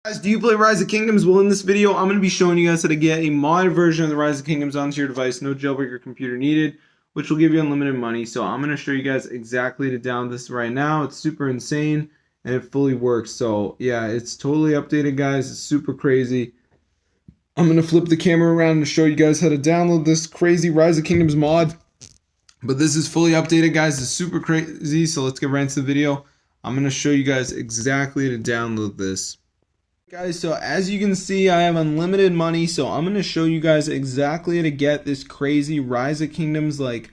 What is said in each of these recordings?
Guys, do you play Rise of Kingdoms? Well, in this video, I'm going to be showing you guys how to get a modded version of the Rise of Kingdoms onto your device. No jailbreak or computer needed, which will give you unlimited money. So I'm going to show you guys exactly to download this right now. It's super insane, and it fully works. So yeah, it's totally updated, guys. It's super crazy. I'm going to flip the camera around to show you guys how to download this crazy Rise of Kingdoms mod. But this is fully updated, guys. It's super crazy. So let's get right into the video. I'm going to show you guys exactly to download this. Guys, so as you can see, I have unlimited money, so I'm going to show you guys exactly how to get this crazy Rise of Kingdoms like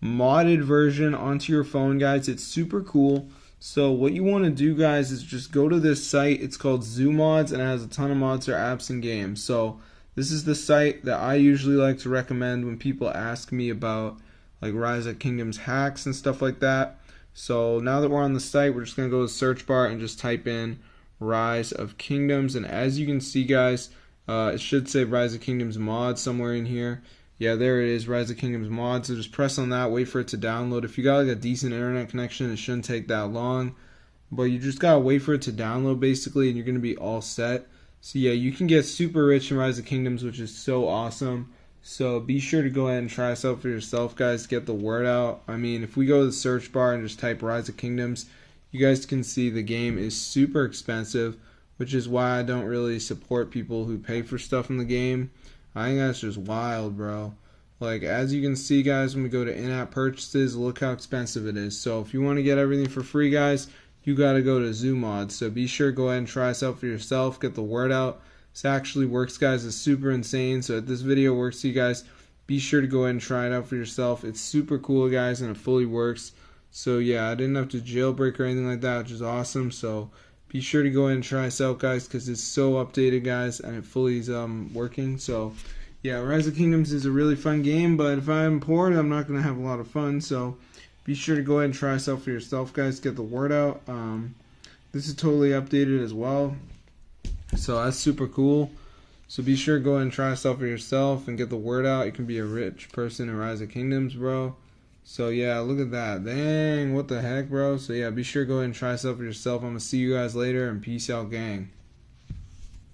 modded version onto your phone, guys. It's super cool. So what you want to do, guys, is just go to this site. It's called ZooMods, and it has a ton of mods or apps and games. So this is the site that I usually like to recommend when people ask me about like Rise of Kingdoms hacks and stuff like that. So now that we're on the site, we're just going to go to the search bar and just type in Rise of Kingdoms, and as you can see, guys, it should say Rise of Kingdoms mod somewhere in here. Yeah, there it is, Rise of Kingdoms mod. So just press on that, wait for it to download. If you got like a decent internet connection, it shouldn't take that long, but you just gotta wait for it to download basically, and you're gonna be all set. So yeah, you can get super rich in Rise of Kingdoms, which is so awesome. So be sure to go ahead and try this out for yourself, guys. Get the word out. I mean, if we go to the search bar and just type Rise of Kingdoms, you guys can see the game is super expensive, which is why I don't really support people who pay for stuff in the game. I think that's just wild, bro. Like, as you can see, guys, when we go to in-app purchases, look how expensive it is. So if you want to get everything for free, guys, you got to go to ZooMods. So be sure to go ahead and try this out for yourself. Get the word out. This actually works, guys. It's super insane. So if this video works for you guys, be sure to go ahead and try it out for yourself. It's super cool, guys, and it fully works. So yeah, I didn't have to jailbreak or anything like that, which is awesome. So be sure to go ahead and try this out, guys, because it's so updated, guys, and it fully is working. So yeah, Rise of Kingdoms is a really fun game, but if I'm poor, I'm not going to have a lot of fun. So be sure to go ahead and try this out for yourself, guys. Get the word out. This is totally updated as well, so that's super cool. So be sure to go ahead and try this out for yourself and get the word out. You can be a rich person in Rise of Kingdoms, bro. So yeah, look at that. Dang, what the heck, bro? So yeah, be sure to go ahead and try this out for yourself. I'm going to see you guys later, and peace out, gang.